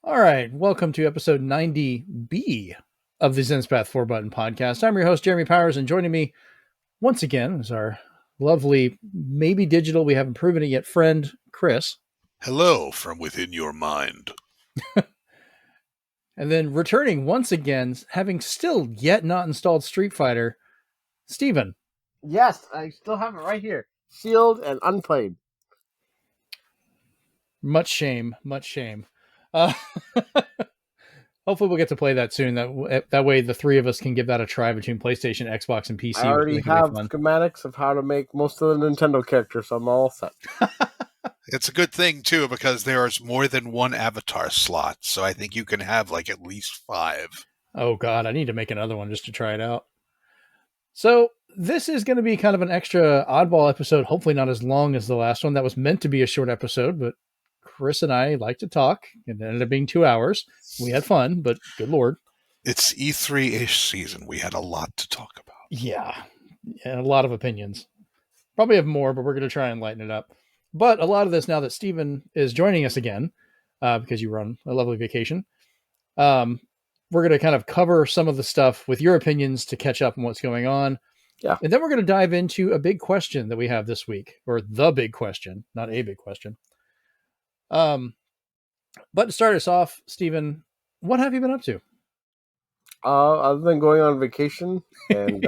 All right, welcome to episode 90B of the Zenspath 4-Button Podcast. I'm your host, Jeremy Powers, and joining me once again is our lovely, maybe digital, we haven't proven it yet, friend, Chris. Hello from within your mind. And then returning once again, having still yet not installed Street Fighter, Steven. Yes, I still have it right here. Sealed and unplayed. Much shame, much shame. Hopefully we'll get to play that soon. That way the three of us can give that a try between PlayStation, Xbox, and PC. I already have schematics of how to make most of the Nintendo characters, so I'm all set. It's a good thing, too, because there's more than one avatar slot, so I think you can have, at least 5. Oh, God, I need to make another one just to try it out. So this is going to be kind of an extra oddball episode, hopefully not as long as the last one. That was meant to be a short episode, but Chris and I like to talk, and it ended up being 2 hours. We had fun, but good Lord. It's E3-ish season. We had a lot to talk about. Yeah, and a lot of opinions. Probably have more, but we're going to try and lighten it up. But a lot of this now that Steven is joining us again, because you were on a lovely vacation, we're going to kind of cover some of the stuff with your opinions to catch up on what's going on. Yeah. And then we're going to dive into a big question that we have this week, or the big question, not a big question. But to start us off, Steven, what have you been up to? Other than going on vacation and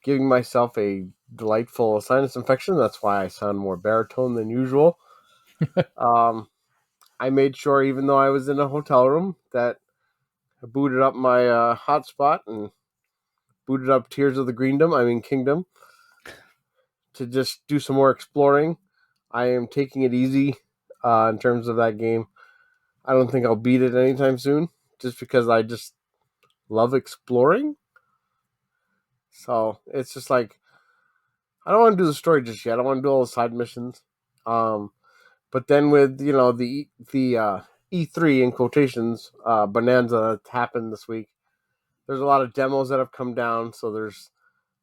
giving myself a delightful sinus infection, that's why I sound more baritone than usual. I made sure, even though I was in a hotel room, that I booted up my hotspot and booted up Kingdom, to just do some more exploring. I am taking it easy in terms of that game. I don't think I'll beat it anytime soon, just because I just love exploring. So it's just I don't want to do the story just yet. I want to do all the side missions. But then with the E3 in quotations bonanza that happened this week, there's a lot of demos that have come down. So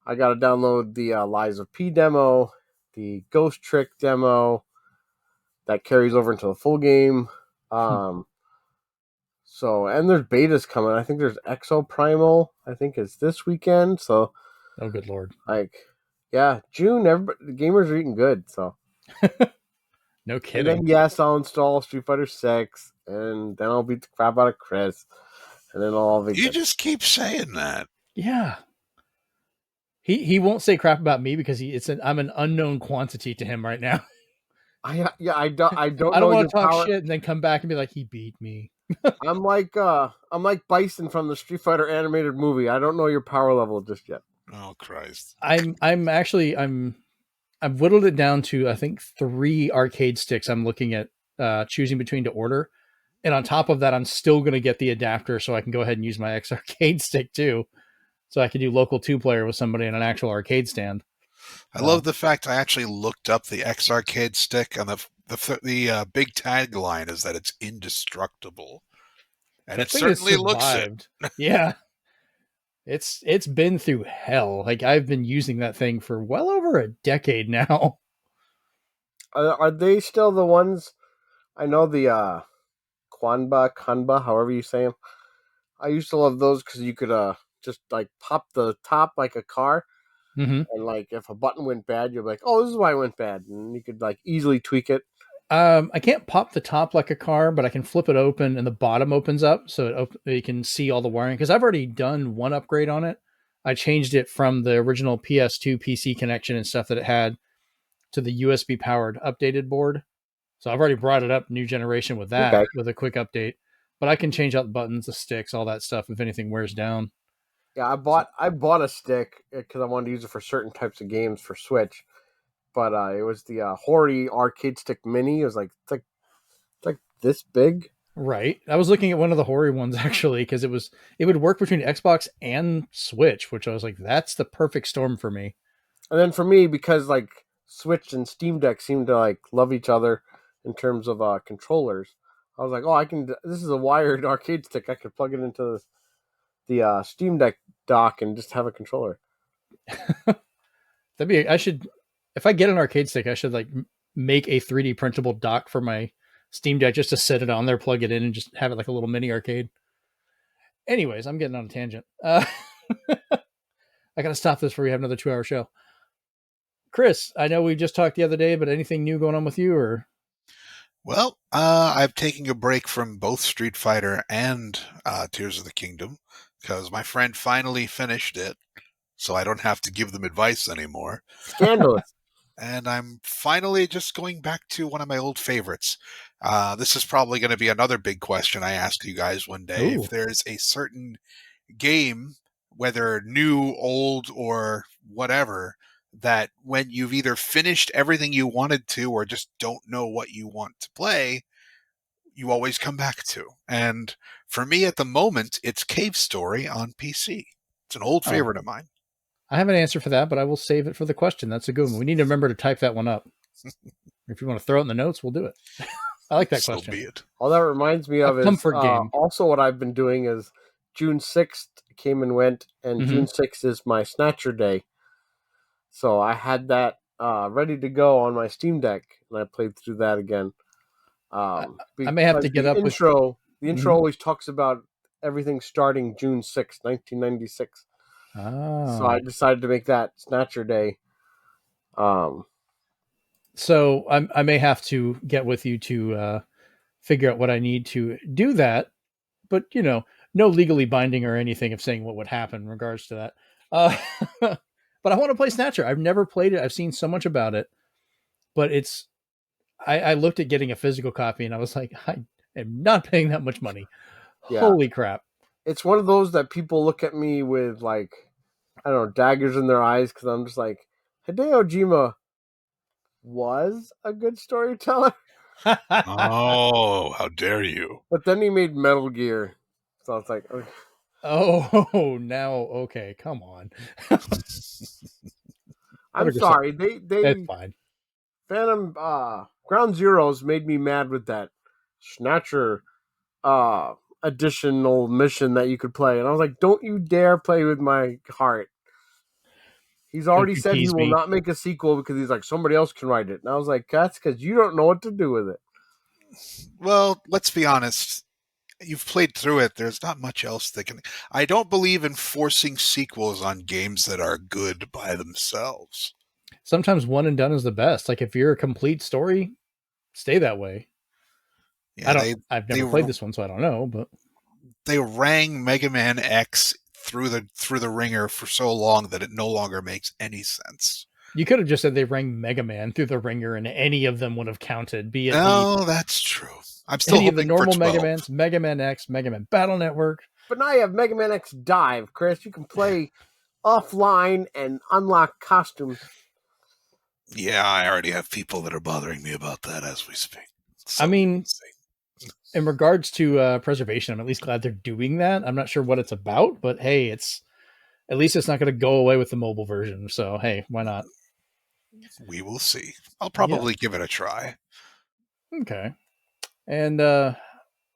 I got to download the Lies of P demo, the Ghost Trick demo that carries over into the full game. So, and there's betas coming. I think there's Exo Primal. I think it's this weekend. So, oh, good Lord. Yeah, June, the gamers are eating good. So, no kidding. And then, yes, I'll install Street Fighter 6, and then I'll beat the crap out of Chris. And then I'll You just keep saying that. Yeah. He won't say crap about me because I'm an unknown quantity to him right now. I don't I don't want to talk shit and then come back and be like, he beat me. I'm like Bison from the Street Fighter animated movie. I don't know your power level just yet. Oh Christ! I've whittled it down to I think 3 arcade sticks. I'm looking at choosing between to order, and on top of that, I'm still going to get the adapter so I can go ahead and use my X arcade stick too, so I can do local 2-player with somebody in an actual arcade stand. I love the fact I actually looked up the X arcade stick, and the big tagline is that it's indestructible, and it certainly looks it. Yeah, it's been through hell. I've been using that thing for well over a decade now. Are they still the ones? I know the Kanba, however you say them. I used to love those because you could just pop the top like a car. Mm-hmm. And if a button went bad, you're like, oh, this is why it went bad. And you could easily tweak it. I can't pop the top like a car, but I can flip it open and the bottom opens up so you can see all the wiring. Because I've already done one upgrade on it. I changed it from the original PS2 PC connection and stuff that it had to the USB powered updated board. So I've already brought it up new generation with that with a quick update. But I can change out the buttons, the sticks, all that stuff if anything wears down. Yeah, I bought a stick because I wanted to use it for certain types of games for Switch. But it was the Hori arcade stick mini. It was it's like this big. Right. I was looking at one of the Hori ones actually because it would work between Xbox and Switch, which I was like, that's the perfect storm for me. And then for me, because Switch and Steam Deck seem to love each other in terms of controllers, I was like, oh, this is a wired arcade stick. I could plug it into the Steam Deck dock and just have a controller. If I get an arcade stick, I should make a 3D printable dock for my Steam Deck just to set it on there, plug it in, and just have it like a little mini arcade. Anyways, I'm getting on a tangent. I gotta stop this before we have another 2-hour show. Chris, I know we just talked the other day, but anything new going on with you, or? Well, I'm taking a break from both Street Fighter and Tears of the Kingdom because my friend finally finished it, so I don't have to give them advice anymore. Scandalous. And I'm finally just going back to one of my old favorites. This is probably going to be another big question I ask you guys one day. Ooh. If there's a certain game, whether new, old, or whatever, that when you've either finished everything you wanted to or just don't know what you want to play, you always come back to. And for me at the moment, it's Cave Story on PC. It's an old favorite of mine. I have an answer for that, but I will save it for the question. That's a good one. We need to remember to type that one up. If you want to throw it in the notes, we'll do it. I like that question. So be it. All that reminds me of is also what I've been doing is June 6th came and went, and June 6th is my Snatcher Day. So I had that ready to go on my Steam Deck, and I played through that again. I may have to get up with... The intro always talks about everything starting June 6th, 1996. Oh. So I decided to make that Snatcher Day. So I may have to get with you to figure out what I need to do that. But, no legally binding or anything of saying what would happen in regards to that. But I want to play Snatcher. I've never played it. I've seen so much about it. But I looked at getting a physical copy and I was like, I am not paying that much money. Yeah. Holy crap. It's one of those that people look at me with, like, I don't know, daggers in their eyes, because I'm just like, Hideo Kojima was a good storyteller. Oh, how dare you. But then he made Metal Gear. So it's like, okay. Oh, now, okay, come on. I'm sorry. That's fine. Phantom Ground Zeroes made me mad with that Snatcher additional mission that you could play, and I was like, don't you dare play with my heart. He's already said he will not make a sequel because he's like, somebody else can write it. And I was like, that's because you don't know what to do with it. Well, let's be honest. You've played through it. There's not much else that can... I don't believe in forcing sequels on games that are good by themselves. Sometimes one and done is the best. Like, if you're a complete story, stay that way. Yeah, I've never played this one, so I don't know, but they rang Mega Man X through the ringer for so long that it no longer makes any sense. You could have just said they rang Mega Man through the ringer, and any of them would have counted. Be it that's true. I'm still any hoping of the normal for Mega Mans, Mega Man X, Mega Man Battle Network. But now you have Mega Man X Dive, Chris. You can play offline and unlock costumes. Yeah, I already have people that are bothering me about that as we speak. So, I mean, in regards to preservation, I'm at least glad they're doing that. I'm not sure what it's about, but hey, at least it's not going to go away with the mobile version. So hey, why not? We will see. I'll probably give it a try. Okay. And other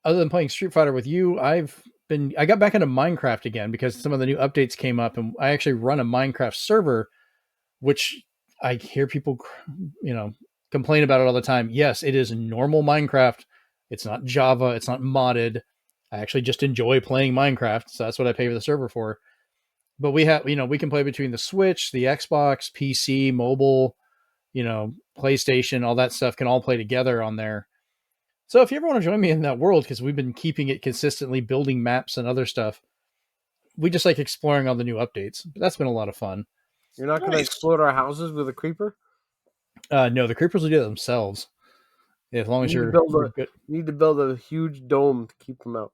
than playing Street Fighter with you, I got back into Minecraft again because some of the new updates came up, and I actually run a Minecraft server, which I hear people, complain about it all the time. Yes, it is normal Minecraft. It's not Java. It's not modded. I actually just enjoy playing Minecraft. So that's what I pay for the server for. But we have, we can play between the Switch, the Xbox, PC, mobile, PlayStation, all that stuff can all play together on there. So if you ever want to join me in that world, because we've been keeping it consistently, building maps and other stuff, we just like exploring all the new updates. But that's been a lot of fun. You're not going to explode our houses with a creeper? No, the creepers will do it themselves. As long as you need to build a huge dome to keep them out.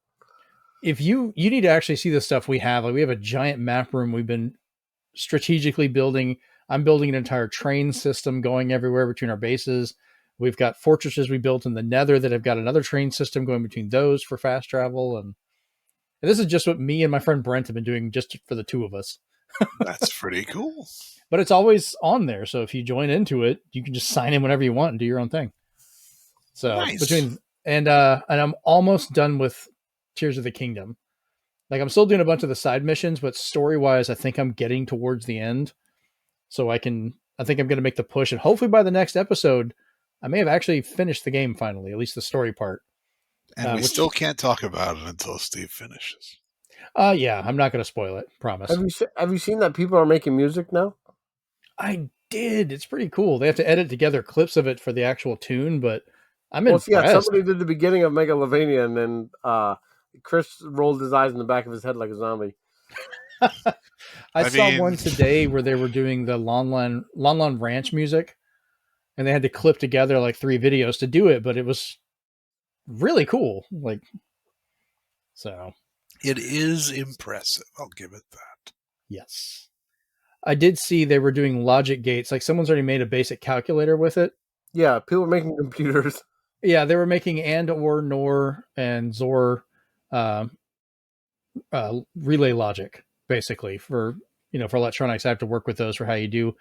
If you need to actually see the stuff we have, like we have a giant map room we've been strategically building. I'm building an entire train system going everywhere between our bases. We've got fortresses we built in the Nether that have got another train system going between those for fast travel. And this is just what me and my friend Brent have been doing just for the two of us. That's pretty cool. But it's always on there. So if you join into it, you can just sign in whenever you want and do your own thing. So nice. And I'm almost done with Tears of the Kingdom. Like I'm still doing a bunch of the side missions, but story-wise, I think I'm getting towards the end. So I think I'm going to make the push, and hopefully by the next episode, I may have actually finished the game finally, at least the story part. And we Which, still can't talk about it until Steve finishes. yeah, I'm not going to spoil it. Promise. Have you seen that people are making music now? I did. It's pretty cool. They have to edit together clips of it for the actual tune, but I'm Well, yeah, impressed. somebody did the beginning of Megalovania, and then Chris rolled his eyes in the back of his head like a zombie. I saw one today where they were doing the Lon Lon Ranch music, and they had to clip together like 3 videos to do it, but it was really cool. Like, so it is impressive. I'll give it that. yes. I did see they were doing logic gates. Like someone's already made a basic calculator with it. Yeah, people are making computers. Yeah, they were making and or nor and zor uh, relay logic basically for for electronics. I have to work with those for how you do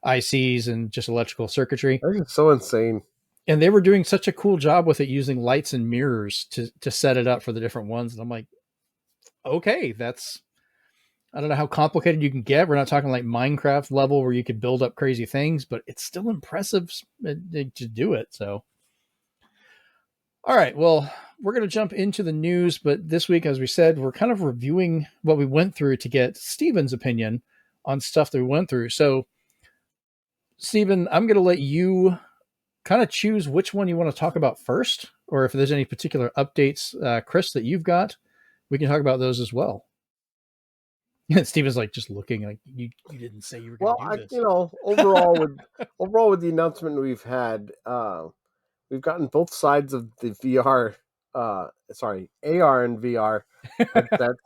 ICs and just electrical circuitry. That is so insane. And they were doing such a cool job with it using lights and mirrors to set it up for the different ones. And I'm like, okay, that's I don't know how complicated you can get. We're not talking like Minecraft level where you could build up crazy things, but it's still impressive to do it. So, all right, well, we're going to jump into the news, but this week, as we said, we're kind of reviewing what we went through to get Steven's opinion on stuff that we went through. So, Steven, I'm going to let you kind of choose which one you want to talk about first, or if there's any particular updates, Chris, that you've got, we can talk about those as well. And Steven's like just looking like you didn't say you were going to do this. Overall with the announcement we've had, we've gotten both sides of the VR, AR and VR headsets.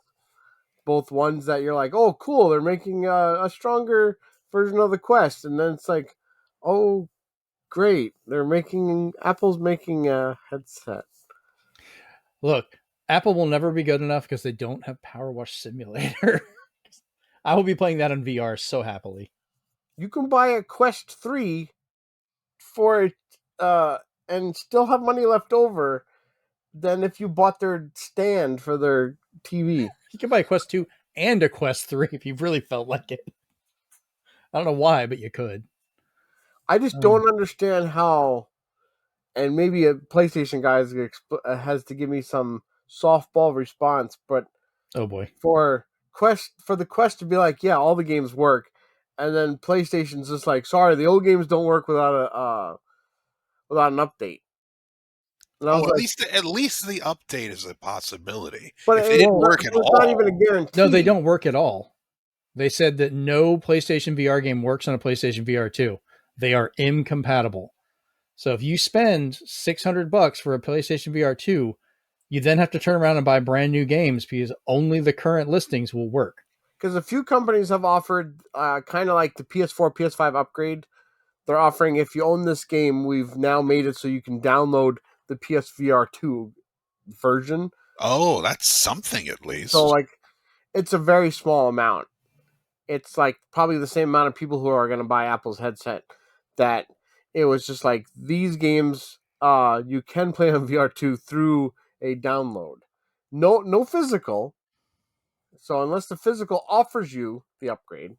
Both ones that you're like, oh, cool, they're making a stronger version of the Quest, and then it's like, oh, great, Apple's making a headset. Look, Apple will never be good enough because they don't have Power Wash Simulator. I will be playing that on VR so happily. You can buy a Quest 3 for it and still have money left over than if you bought their stand for their TV. You can buy a Quest 2 and a Quest 3 if you really felt like it. I don't know why, but you could. I just don't understand how, and maybe a PlayStation guy has to give me some softball response, but oh boy, for the Quest to be like, yeah, all the games work, and then PlayStation's just like, sorry, the old games don't work without an update. At least the update is a possibility. But if it didn't work at all, it's not even a guarantee. No, they don't work at all. They said that no PlayStation VR game works on a PlayStation VR 2. They are incompatible. So if you spend $600 for a PlayStation VR 2, you then have to turn around and buy brand new games because only the current listings will work. Because a few companies have offered kind of like the PS4, PS5 upgrade. They're offering, if you own this game, we've now made it so you can download the PSVR 2 version. Oh, that's something at least. So, like, it's a very small amount. It's like probably the same amount of people who are going to buy Apple's headset. That it was just like, these games you can play on VR2 through a download. No physical. So unless the physical offers you the upgrade.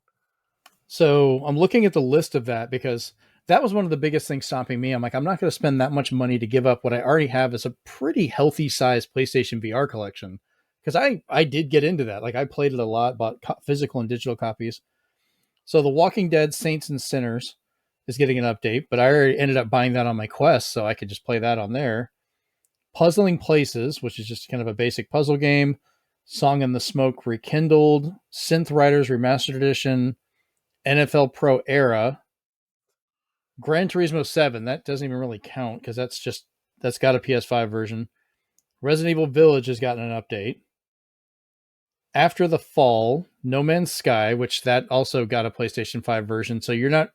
So I'm looking at the list of that because that was one of the biggest things stopping me. I'm like, I'm not going to spend that much money to give up what I already have as a pretty healthy size PlayStation VR collection. Because I did get into that. Like I played it a lot, bought physical and digital copies. So The Walking Dead Saints and Sinners is getting an update, but I already ended up buying that on my Quest, so I could just play that on there. Puzzling Places, which is just kind of a basic puzzle game. Song in the Smoke Rekindled, Synth Riders Remastered Edition, NFL Pro Era, Gran Turismo 7. That doesn't even really count because that's got a PS5 version. Resident Evil Village has gotten an update. After the Fall, No Man's Sky, which that also got a PlayStation 5 version. So you're not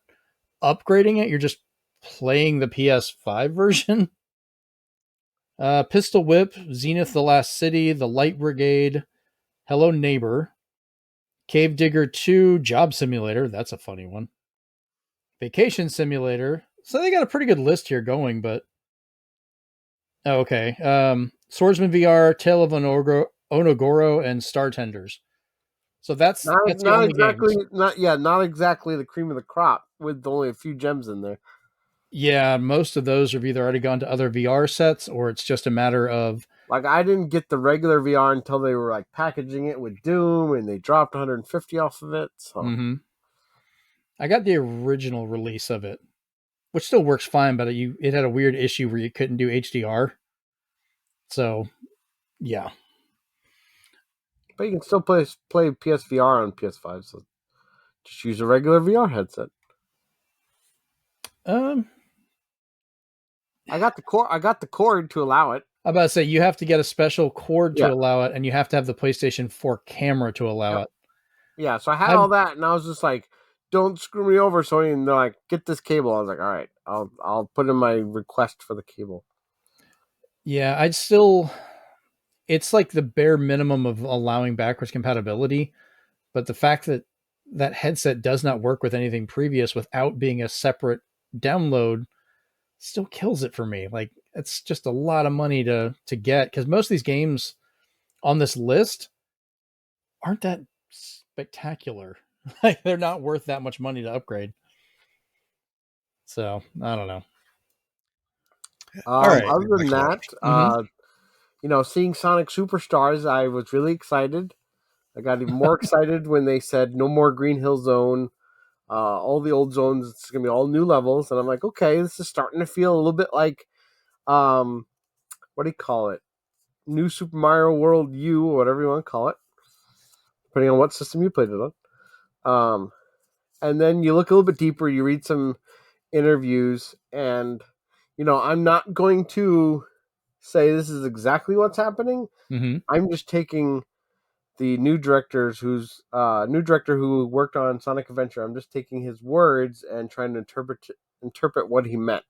upgrading it, you're just playing the PS5 version. Pistol Whip, Zenith the Last City, The Light Brigade, Hello Neighbor, Cave Digger 2, Job Simulator. That's a funny one. Vacation Simulator. So they got a pretty good list here going, but okay. Swordsman VR, Tale of Onogoro, and Star Tenders. So that's not the only exactly games. not exactly the cream of the crop with only a few gems in there. Yeah, most of those have either already gone to other VR sets or it's just a matter of Like I didn't get the regular VR until they were like packaging it with Doom, and they dropped 150 off of it. So I got the original release of it, which still works fine, but it had a weird issue where you couldn't do HDR. So, yeah. but you can still play PSVR on PS5. So just use a regular VR headset. Um, I got the cord. I got the cord to allow it. I'm about to say you have to get a special cord to Yeah. allow it, and you have to have the PlayStation 4 camera to allow Yep. it. Yeah. So I had I've all that, and I was just like, "Don't screw me over, Sony." And they're like, "Get this cable." I was like, "All right, I'll put in my request for the cable." yeah, I'd still it's like the bare minimum of allowing backwards compatibility, but the fact that that headset does not work with anything previous without being a separate download still kills it for me. Like it's just a lot of money to get because most of these games on this list aren't that spectacular. Like they're not worth that much money to upgrade. So I don't know. All right. Other than that, Mm-hmm. seeing Sonic Superstars, I was really excited. I got even more excited when they said no more Green Hill Zone. All the old zones, it's gonna be all new levels, and I'm like, okay, this is starting to feel a little bit like, what do you call it? New Super Mario World U, or whatever you want to call it, depending on what system you played it on. And then you look a little bit deeper, you read some interviews, and I'm not going to say this is exactly what's happening. Mm-hmm. I'm just taking the new director who worked on Sonic Adventure. I'm just taking his words and trying to interpret what he meant.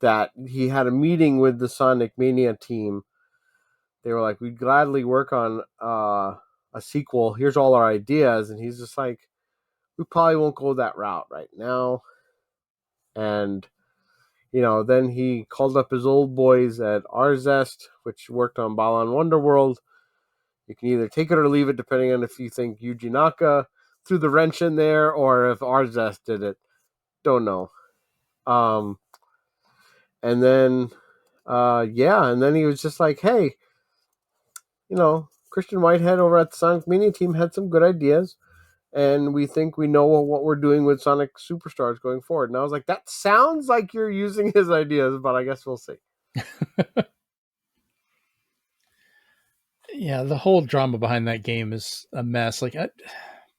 That he had a meeting with the Sonic Mania team. They were like, "We'd gladly work on a sequel. Here's all our ideas," and he's just like, "We probably won't go that route right now." And then he called up his old boys at Arzest, which worked on Balan Wonderworld. You can either take it or leave it, depending on if you think Yuji Naka threw the wrench in there or if Arzest did it. Don't know. Um, and then, and then he was just like, "Hey, Christian Whitehead over at the Sonic Mania team had some good ideas, and we think we know what we're doing with Sonic Superstars going forward." And I was like, "That sounds like you're using his ideas, but I guess we'll see." Yeah, the whole drama behind that game is a mess. Like,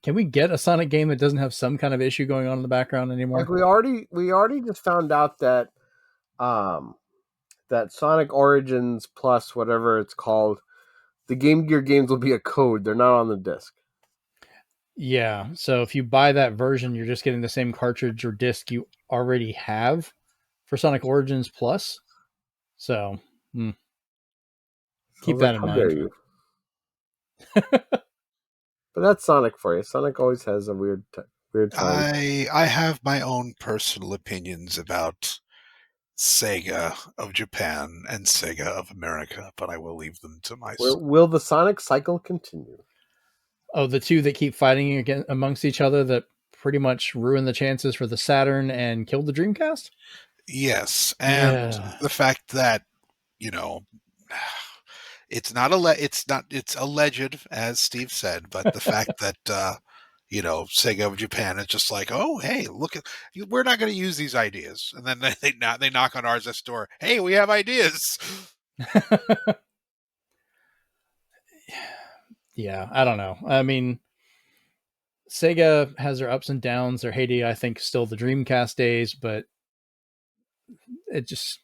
can we get a Sonic game that doesn't have some kind of issue going on in the background Like anymore? we already just found out that um that Sonic Origins Plus, whatever it's called, the Game Gear games will be a code. They're not on the disc. Yeah. So if you buy that version, you're just getting the same cartridge or disc you already have for Sonic Origins Plus. So I keep was like, that in how dare mind. you? But that's Sonic for you. Sonic always has a weird time. I have my own personal opinions about Sega of Japan and Sega of America, but I will leave them to myself. Will the Sonic cycle continue? Oh, the two that keep fighting again amongst each other that pretty much ruin the chances for the Saturn and killed the Dreamcast? Yes, and Yeah. the fact that you know it's alleged, as Steve said, but the fact that Sega of Japan is just like, oh hey, look at we're not going to use these ideas, and then they knock on ours door, hey, we have ideas. Yeah, I don't know. I mean, Sega has their ups and downs. Their heyday, I think, still the Dreamcast days, but it just,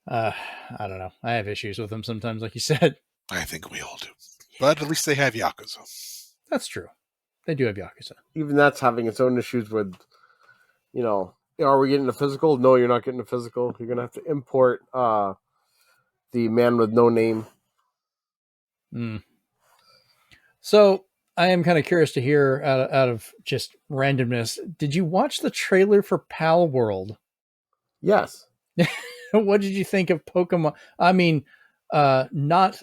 uh, I don't know. I have issues with them sometimes, like you said. I think we all do, but at least they have Yakuza. That's true. They do have Yakuza. Even that's having its own issues with, are we getting a physical? No, you're not getting a physical. You're gonna have to import the Man with No Name. Mm. So I am kind of curious to hear out of just randomness. Did you watch the trailer for Pal World? Yes. What did you think of Pokemon? I mean, not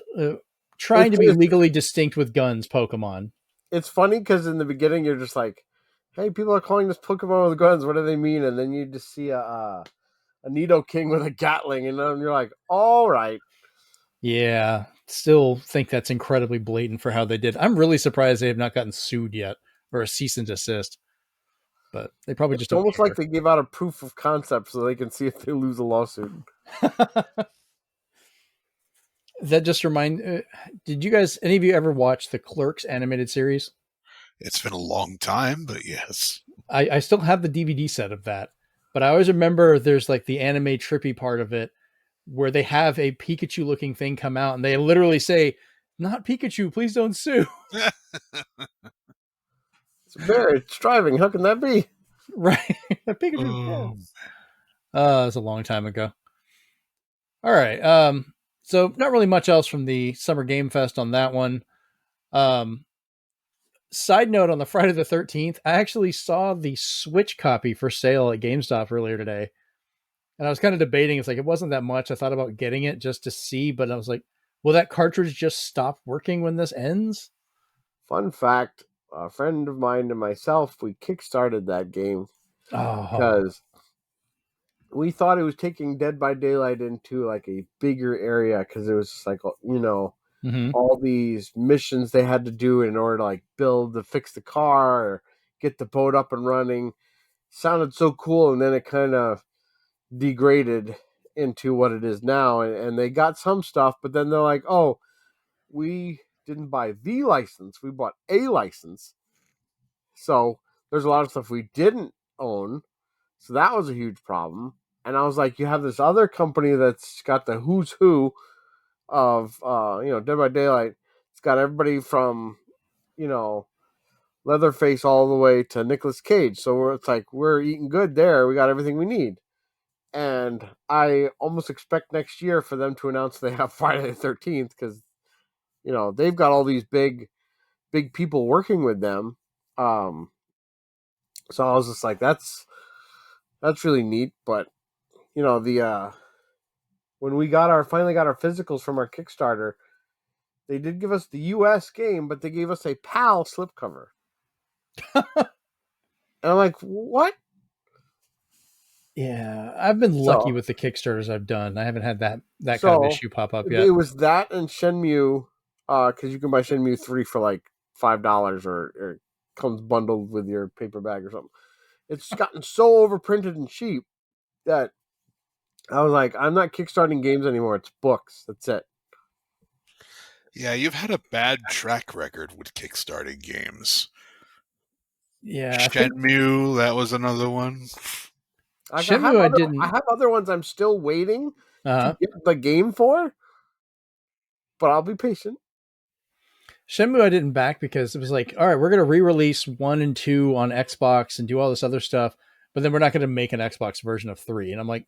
trying It's to be it's, legally distinct with guns, Pokemon. it's funny because in the beginning you're just like, hey, people are calling this Pokemon with guns. What do they mean? And then you just see a Nidoking with a Gatling, and then you're like, all right. Yeah, still think that's incredibly blatant for how they did. I'm really surprised they have not gotten sued yet or a cease and desist, but they probably just It's don't almost like care. they give out a proof of concept so they can see if they lose a lawsuit. That just remind. Did you guys, any of you, ever watch the Clerks animated series? It's been a long time, but yes. I still have the DVD set of that, but I always remember there's like the anime trippy part of it where they have a Pikachu looking thing come out and they literally say, "Not Pikachu, please don't sue." It's a bear. It's driving. How can that be? Right? Pikachu, yeah. Oh, It's a long time ago. All right. So not really much else from the Summer Game Fest on that one. Um, Side note on the Friday the 13th, I actually saw the Switch copy for sale at GameStop earlier today. And I was kind of debating. It's like, it wasn't that much. I thought about getting it just to see, but I was like, will that cartridge just stop working when this ends? Fun fact, a friend of mine and myself, we kickstarted that game Oh, because we thought it was taking Dead by Daylight into like a bigger area because it was just like, hmm, all these missions they had to do in order to like build to fix the car or get the boat up and running. Sounded so cool, and then it kind of degraded into what it is now. And they got some stuff, but then they're like, oh, we didn't buy the license, we bought a license. So there's a lot of stuff we didn't own. So that was a huge problem. And I was like, you have this other company that's got the who's who of Dead by Daylight. It's got everybody from, you know, Leatherface all the way to Nicolas Cage. So it's like we're eating good there. We got everything we need. And I almost expect next year for them to announce they have Friday the 13th because they've got all these big people working with them. Um, so I was just like, that's really neat. But the when we finally got our physicals from our Kickstarter, they did give us the US game, but they gave us a PAL slipcover. And I'm like, what? yeah. I've been lucky So with the Kickstarters I've done. I haven't had that kind of so issue pop up it yet. was that and Shenmue, because you can buy Shenmue 3 for like $5 or comes bundled with your paper bag or something. It's gotten so overprinted and cheap that I was like, I'm not kickstarting games anymore. It's books. That's it. yeah, you've had a bad track record with kickstarting games. Yeah, I think Shenmue, that was another one. Like Shenmue I I didn't. have other ones I'm still waiting to Uh, get the game for, but I'll be patient. Shenmue I didn't back because it was like, all right, we're gonna re-release 1 and 2 on Xbox and do all this other stuff, but then we're not gonna make an Xbox version of 3. And I'm like,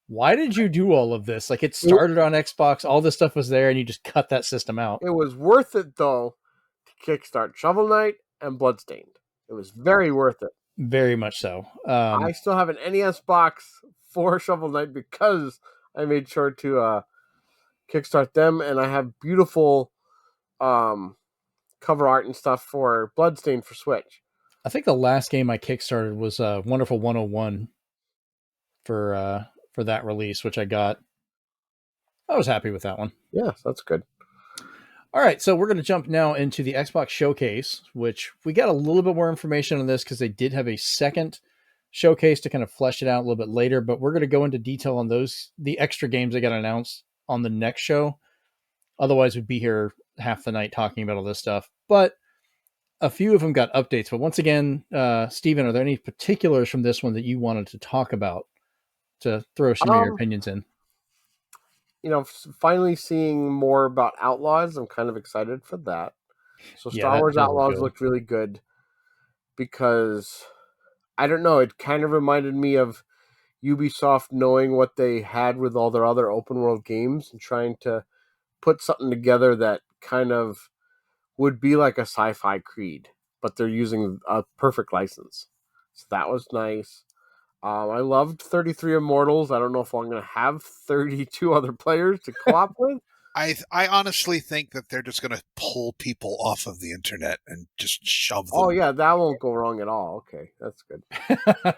why did you do all of this? Like, it It, started on Xbox, all this stuff was there, and you just cut that system out. it was worth it though to kickstart Shovel Knight and Bloodstained. It was very worth it. Very much so. I still have an NES box for Shovel Knight because I made sure to kickstart them, and I have beautiful um, cover art and stuff for Bloodstained for Switch. I think the last game I kickstarted was Wonderful 101 for that release, which I got. I was happy with that one. Yes, that's good. All right, so we're going to jump now into the Xbox Showcase, which we got a little bit more information on this because they did have a second showcase to kind of flesh it out a little bit later. But we're going to go into detail on the extra games that got announced on the next show. Otherwise, we'd be here half the night talking about all this stuff. But a few of them got updates. But once again, Steven, are there any particulars from this one that you wanted to talk about to throw some of your Um, opinions in? Finally seeing more about Outlaws, I'm kind of excited for that. So Yeah, Star that Wars does look Outlaws good. looked really good because I don't know, it kind of reminded me of Ubisoft knowing what they had with all their other open world games and trying to put something together that kind of would be like a sci-fi Creed, but they're using a perfect license. So that was nice. I loved 33 Immortals. I don't know if I'm going to have 32 other players to co-op with, I honestly think that they're just going to pull people off of the internet and just shove Oh them. yeah, that won't go wrong at all. Okay, that's good.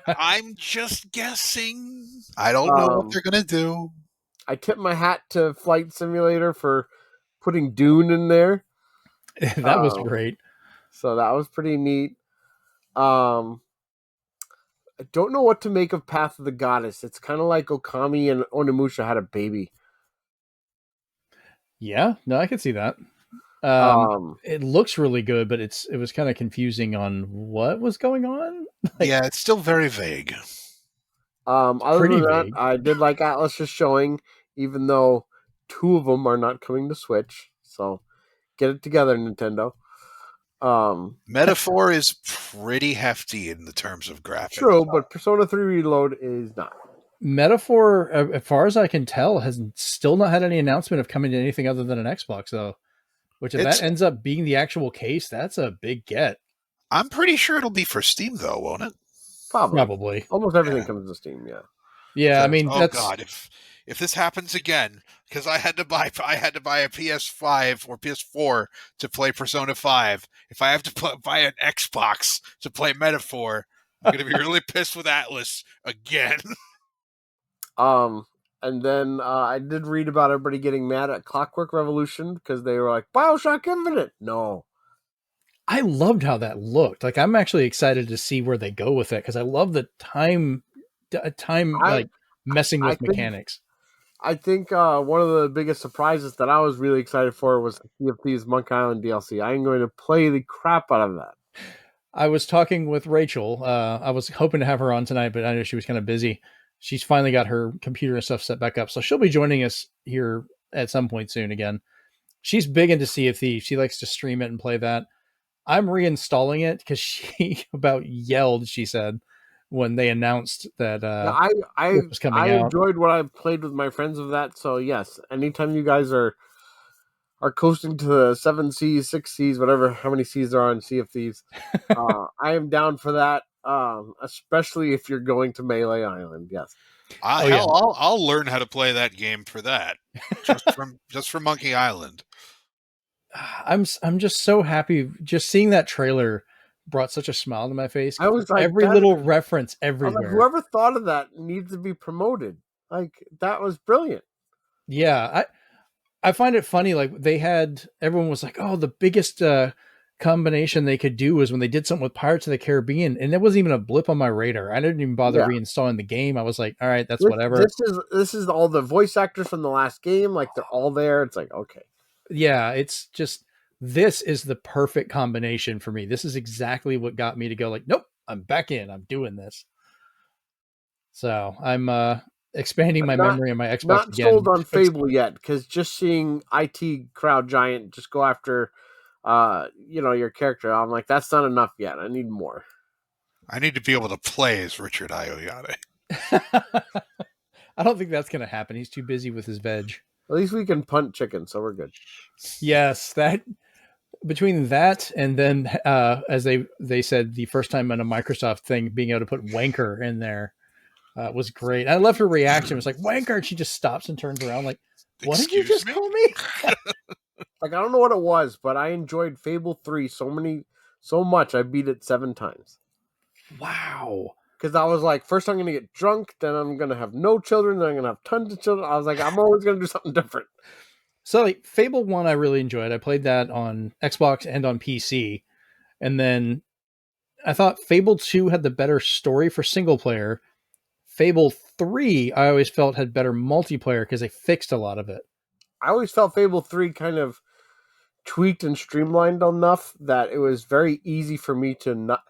I'm just guessing. I don't know what Um, they're going to do. I tip my hat to Flight Simulator for putting Dune in there. That was Um, great. so that was pretty neat. Um, I don't know what to make of Path of the Goddess. It's kind of like Okami and Onimusha had a baby. Yeah, no, I could see that. Um, It looks really good, but it was kind of confusing on what was going on. Like, Yeah, it's still very vague. other pretty than that, vague. I did like Atlas's showing, even though two of them are not coming to Switch. So get it together, Nintendo. Um, Metaphor is pretty hefty in the terms of graphics. true, but Persona 3 Reload is not. Metaphor, as far as I can tell, has still not had any announcement of coming to anything other than an Xbox, though. Which, if that It's. ends up being the actual case, that's a big get. I'm pretty sure it'll be for Steam though, won't it? Probably. Probably. Almost everything Yeah. comes to Steam, yeah. Yeah, I Because mean oh that's god, if this happens again, because I had to buy a PS5 or PS4 to play Persona 5. If I have to buy an Xbox to play Metaphor, I'm gonna be really pissed with Atlas again. Um, and then I did read about everybody getting mad at Clockwork Revolution because they were like, Bioshock Infinite. No. I loved how that looked. Like I'm actually excited to see where they go with it because I love the time I like messing I with think mechanics. one of the biggest surprises that I was really excited for was the Sea of Thieves Monk Island DLC. I am going to play the crap out of that. I was talking with Rachel. I was hoping to have her on tonight, but I know she was kind of busy. She's finally got her computer and stuff set back up, so she'll be joining us here at some point soon again. She's big into Sea of Thieves. She likes to stream it and play that. I'm reinstalling it because she about yelled, she said, when they announced that Yeah, it was coming I out. enjoyed what I played with my friends of that. So yes, anytime you guys are coasting to the 7 seas, 6 seas, whatever, how many seas there are in Sea of Thieves, I am down for that. Especially if you're going to Melee Island. Yes. Oh yeah, Hell, I'll learn how to play that game for that. Just from Monkey Island. I'm just so happy. Just seeing that trailer brought such a smile to my face. I was like, Every that. little reference I was like, everywhere. whoever thought of that needs to be promoted. Like that was brilliant. Yeah, I find it funny. Like they had everyone was like, "Oh, the biggest combination they could do was when they did something with Pirates of the Caribbean," and it wasn't even a blip on my radar. I didn't even bother Yeah. reinstalling the game. I was like, "All right, that's This whatever." this is all the voice actors from the last game. Like they're all there. It's like okay. Yeah, it's just this is the perfect combination for me. This is exactly what got me to go like, "Nope, I'm back in. I'm doing this." So I'm expanding my Not memory on my Xbox not again. sold on Fable yet because just seeing IT Crowd Giant just go after your character, I'm like that's not enough yet. I need more. I need to be able to play as Richard Ayoyade. I don't think that's going to happen. He's too busy with his veg. At least we can punt chicken, so we're good. Yes, that between that and then as they said the first time on a Microsoft thing being able to put wanker in there was great. I love her reaction. It was like wanker, and she just stops and turns around like, "What did you Excuse just me? call me?" Like I don't know what it was, but I enjoyed Fable 3 so much I beat it 7 times. Wow. Because I was like, first I'm gonna get drunk, then I'm gonna have no children, then I'm gonna have tons of children. I was like, I'm always gonna do something different. So like Fable 1 I really enjoyed. I played that on Xbox and on PC. And then I thought Fable 2 had the better story for single player. Fable 3 I always felt had better multiplayer because they fixed a lot of it. I always felt Fable 3 kind of tweaked and streamlined enough that it was very easy for me to not,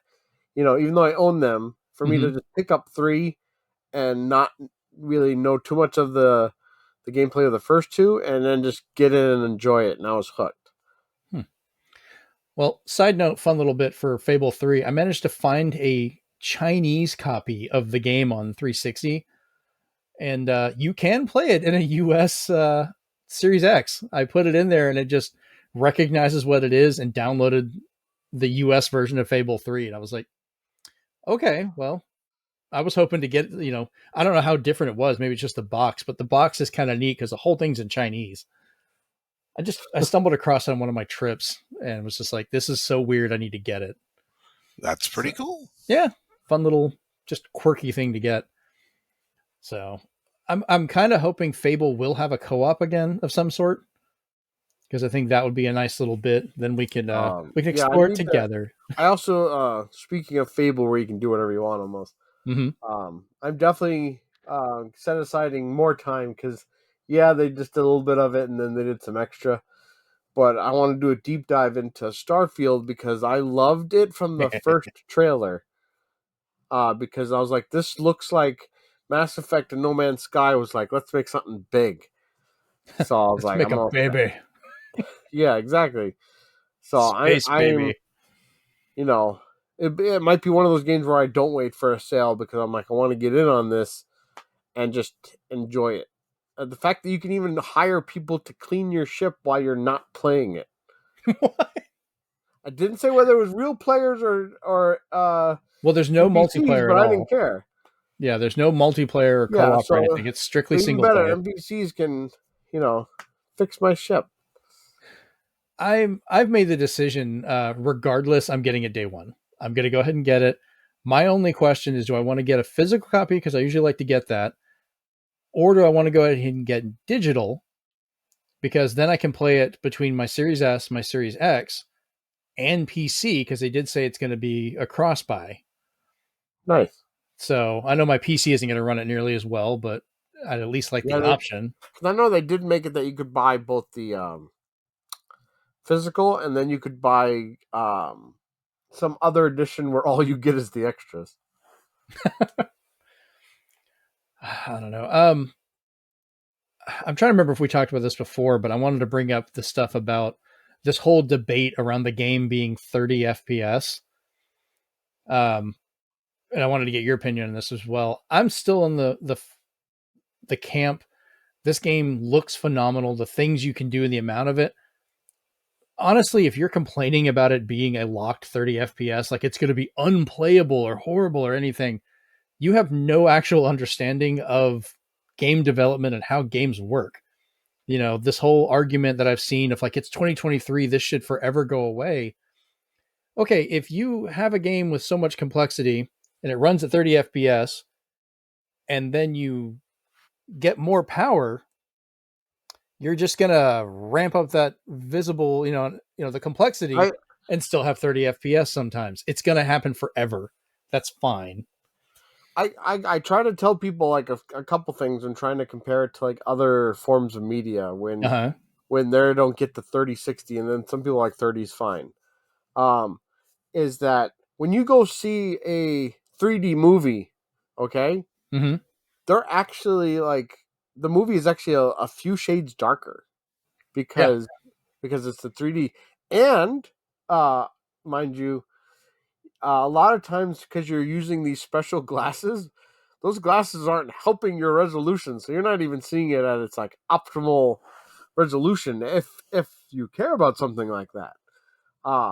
even though I own them, for me to Mm-hmm. just pick up 3 and not really know too much of the gameplay of the first two, and then just get in and enjoy it. And I was hooked. Well, side note, fun little bit for Fable 3. I managed to find a Chinese copy of the game on 360, and you can play it in a US Series X. I put it in there and it just recognizes what it is and downloaded the US version of Fable 3. And I was like, okay, well, I was hoping to get, I don't know how different it was. Maybe it's just the box, but the box is kind of neat because the whole thing's in Chinese. I stumbled across it on one of my trips and was just like, this is so weird. I need to get it. That's So pretty cool. yeah, fun little, just quirky thing to get. So I'm kind of hoping Fable will have a co-op again of some sort, because I think that would be a nice little bit. Then we can Yeah, I explore it need that. together. I also, speaking of Fable, where you can do whatever you want almost. Hmm. I'm definitely set asiding more time because, yeah, they just did a little bit of it and then they did some extra. But I want to do a deep dive into Starfield because I loved it from the first trailer. Because I was like, this looks like Mass Effect and No Man's Sky was like, let's make something big. So I was Let's like, make I'm a all set. baby, Yeah, exactly. So space I'm, baby. you know, it might be one of those games where I don't wait for a sale because I'm like, I want to get in on this and just enjoy it. The fact that you can even hire people to clean your ship while you're not playing it. I didn't say whether it was real players or Well, there's no NPCs, multiplayer at but I didn't all. care. Yeah, there's no multiplayer or Yeah, co-op or so anything. It's strictly even single better, player. NPCs can, fix my ship. I've made the decision. Regardless, I'm getting it day one. I'm going to go ahead and get it. My only question is, do I want to get a physical copy, because I usually like to get that, or do I want to go ahead and get digital, because then I can play it between my Series S, my Series X, and PC, because they did say it's going to be a cross buy. Nice. So I know my PC isn't going to run it nearly as well, but I'd at least like Yeah, the option. because I know they did make it that you could buy both the physical and then you could buy some other edition where all you get is the extras. I don't know. I'm trying to remember if we talked about this before, but I wanted to bring up the stuff about this whole debate around the game being 30 FPS. Um, and I wanted to get your opinion on this as well. I'm still in the camp. This game looks phenomenal. The things you can do and the amount of it. Honestly, if you're complaining about it being a locked 30 FPS, like it's going to be unplayable or horrible or anything, you have no actual understanding of game development and how games work. This whole argument that I've seen of like, it's 2023, this should forever go away. Okay, if you have a game with so much complexity and it runs at 30 FPS, and then you get more power, you're just gonna ramp up that visible, the complexity, I and still have 30 FPS sometimes. It's gonna happen forever. That's fine. I try to tell people like a couple things and trying to compare it to like other forms of media Uh huh. when they don't get to 3060 and then some people like 30 is fine. Um, is that when you go see a 3D movie, okay, Mm-hmm. they're actually like the movie is actually a few shades darker Yeah. because it's the 3D and uh mind you, a lot of times because you're using these special glasses, those glasses aren't helping your resolution, so you're not even seeing it at its like optimal resolution if you care about something like that.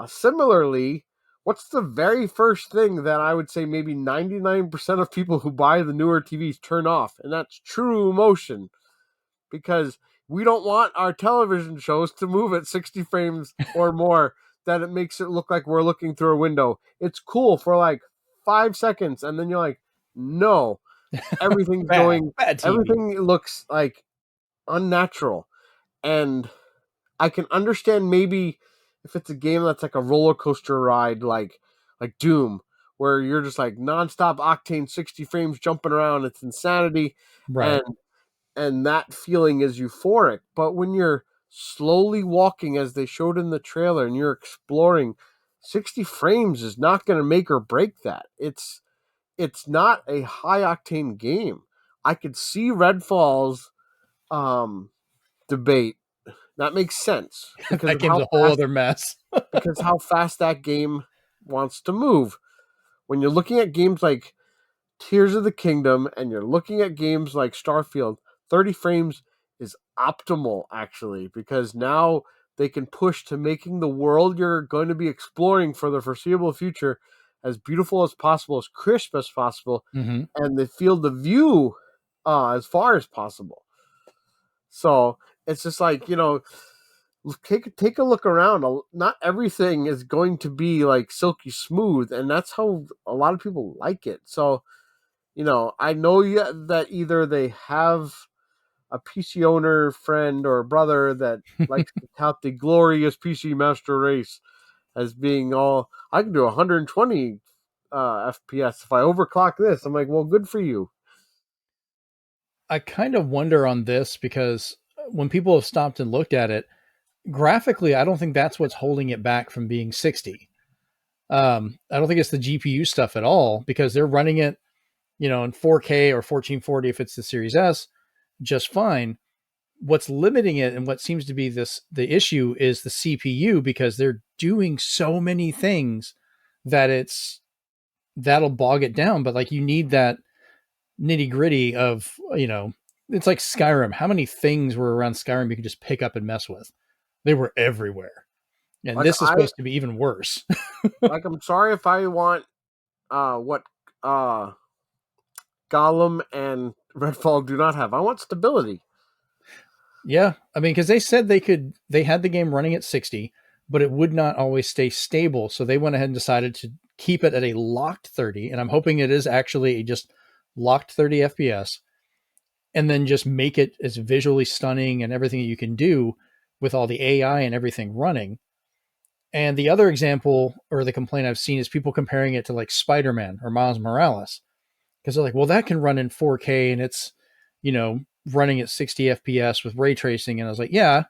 Similarly, what's the very first thing that I would say maybe 99% of people who buy the newer TVs turn off? And that's true motion, because we don't want our television shows to move at 60 frames or more, that it makes it look like we're looking through a window. It's cool for like 5 seconds, and then you're like, no, everything's Bad, going, bad TV. everything looks like unnatural. And I can understand maybe if it's a game that's like a roller coaster ride, like Doom, where you're just like nonstop octane 60 frames jumping around. It's insanity, Right. and that feeling is euphoric. But when you're slowly walking, as they showed in the trailer, and you're exploring, 60 frames is not going to make or break that. It's not a high octane game. I could see Redfall's debate. That makes sense because That of game's how a whole fast other mess. that game wants to move. When you're looking at games like Tears of the Kingdom and you're looking at games like Starfield, 30 frames is optimal actually, because now they can push to making the world you're going to be exploring for the foreseeable future as beautiful as possible, as crisp as possible, Mm-hmm. and the field of view as far as possible. So it's just like, take a look around. Not everything is going to be like silky smooth, and that's how a lot of people like it. So, I know that either they have a PC owner friend or brother that likes to tout the glorious PC Master Race as being all, I can do 120 FPS if I overclock this. I'm like, well, good for you. I kind of wonder on this because when people have stopped and looked at it, graphically, I don't think that's what's holding it back from being 60. I don't think it's the GPU stuff at all because they're running it, in 4K or 1440 if it's the Series S, just fine. What's limiting it and what seems to be the issue is the CPU because they're doing so many things that that'll bog it down. But like you need that nitty gritty of, it's like Skyrim. How many things were around Skyrim you could just pick up and mess with? They were everywhere. And Like this is I supposed to be even worse. I'm sorry if I want what uh Gollum and Redfall do not have. I want stability. Yeah. I mean, because they said they had the game running at 60, but it would not always stay stable. So they went ahead and decided to keep it at a locked 30. And I'm hoping it is actually just locked 30 FPS and then just make it as visually stunning and everything that you can do with all the AI and everything running. And the other example or the complaint I've seen is people comparing it to like Spider-Man or Miles Morales because they're like, well, that can run in 4K and it's, running at 60 FPS with ray tracing. And I was like, yeah,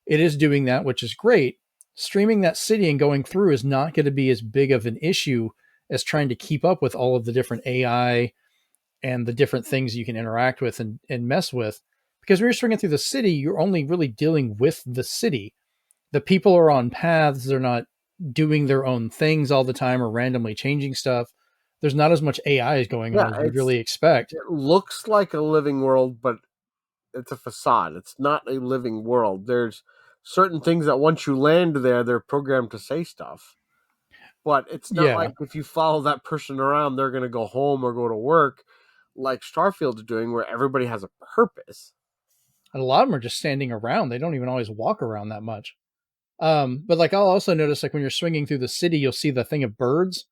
it is doing that, which is great. Streaming that city and going through is not going to be as big of an issue as trying to keep up with all of the different AI and the different things you can interact with and mess with. Because when you're swinging through the city, you're only really dealing with the city. The people are on paths, they're not doing their own things all the time or randomly changing stuff. There's not as much AI is going on Yeah, as you'd really expect. it looks like a living world, but it's a facade. It's not a living world. There's certain things that once you land there, they're programmed to say stuff. But it's not Yeah. like if you follow that person around, they're going to go home or go to work like Starfield's doing, where everybody has a purpose. And a lot of them are just standing around. They don't even always walk around that much. But like I'll also notice like when you're swinging through the city, you'll see the thing of birds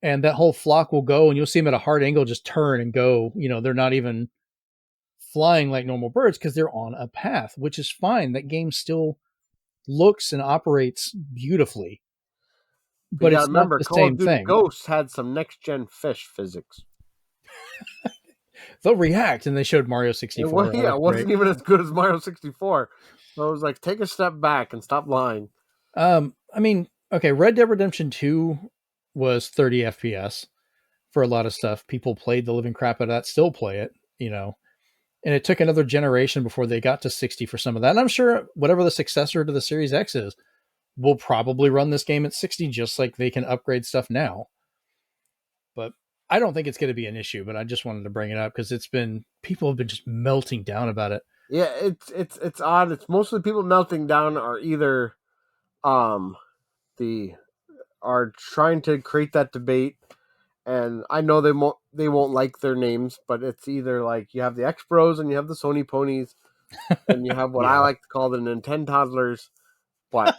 and that whole flock will go and you'll see them at a hard angle just turn and go. They're not even flying like normal birds because they're on a path, which is fine. That game still looks and operates beautifully, But you but got to it's not remember, the Call of same Duty thing. Ghosts had some next gen fish physics. They'll react, and they showed Mario It 64. was, That yeah, was it great. wasn't even as good as Mario 64. So I was like, take a step back and stop lying. I mean, okay, Red Dead Redemption 2 was 30 FPS for a lot of stuff. People played the living crap out of that, still play it, and it took another generation before they got to 60 for some of that. And I'm sure whatever the successor to the Series X is will probably run this game at 60 just like they can upgrade stuff now. But I don't think it's going to be an issue, but I just wanted to bring it up because people have been just melting down about it. Yeah, it's odd. It's mostly people melting down are either um the are trying to create that debate, and I know they won't like their names, but it's either like you have the X Bros and you have the Sony ponies, and you have what I Yeah. like to call the Nintendo toddlers. But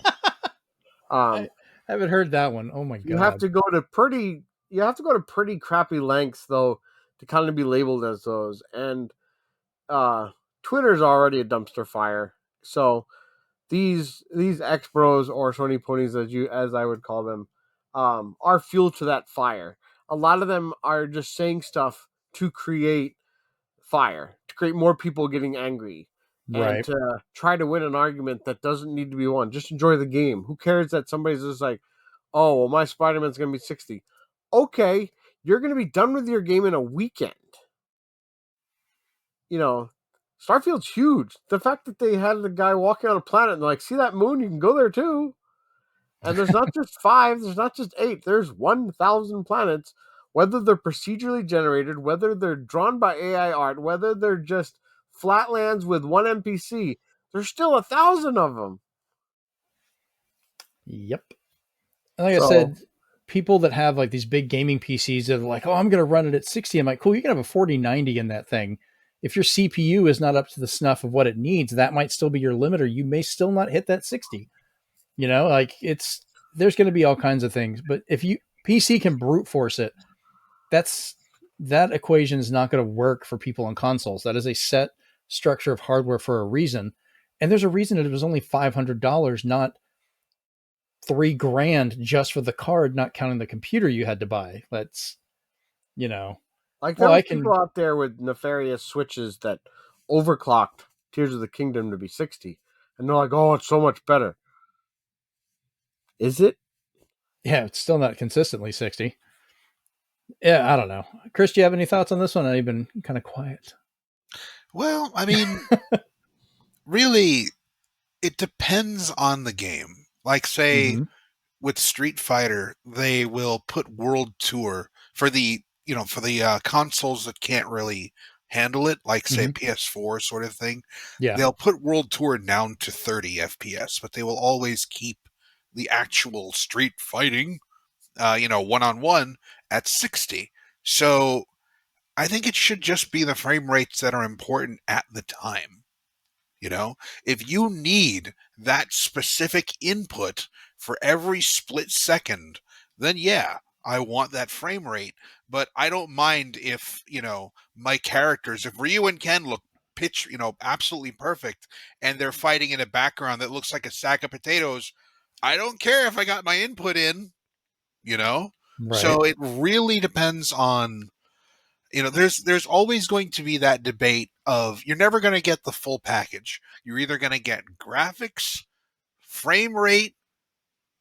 I um, haven't heard that one. Oh my you have God. to go to pretty crappy lengths though to kind of be labeled as those, and uh, Twitter's already a dumpster fire. So these X Bros or Sony ponies as I would call them are fuel to that fire. A lot of them are just saying stuff to create fire, to create more people getting angry, and Right. to try to win an argument that doesn't need to be won. Just enjoy the game. Who cares that somebody's just like, oh, well, my Spider-Man's going to be 60. Okay, you're going to be done with your game in a weekend. You know, Starfield's huge. The fact that they had the guy walking on a planet and like, see that moon, you can go there too. And there's not just five, there's not just eight, there's 1,000 planets. Whether they're procedurally generated, whether they're drawn by AI art, whether they're just flatlands with one NPC, there's still 1,000 of them. Yep. And like I So said, people that have like these big gaming PCs that are like, oh, I'm going to run it at 60. I'm like, cool, you can have a 4090 in that thing if your CPU is not up to the snuff of what it needs, that might still be your limiter. You may still not hit that 60. Like there's going to be all kinds of things. But if you PC can brute force it, that equation is not going to work for people on consoles. That is a set structure of hardware for a reason. And there's a reason it was only $500, not $3,000 just for the card, not counting the computer you had to buy. That's, you know, Like well, there was I people can, out there with nefarious switches that overclocked Tears of the Kingdom to be 60, and they're like, "Oh, it's so much better." Is it? yeah, it's still not consistently 60. Yeah, I don't know. Chris, do you have any thoughts on this one? I've been kind of quiet. Well, I mean, really, it depends on the game. Like, say, Mm-hmm. with Street Fighter, they will put World Tour for the consoles that can't really handle it, like say Mm-hmm. PS4 sort of thing. Yeah. They'll put World Tour down to 30 FPS, but they will always keep the actual street fighting, one on one at 60. So I think it should just be the frame rates that are important at the time. If you need that specific input for every split second, then yeah, I want that frame rate. But I don't mind if, my characters, if Ryu and Ken look absolutely perfect and they're fighting in a background that looks like a sack of potatoes, I don't care if I got my input in, you know? Right. So it really depends on there's always going to be that debate of you're never going to get the full package. You're either going to get graphics, frame rate,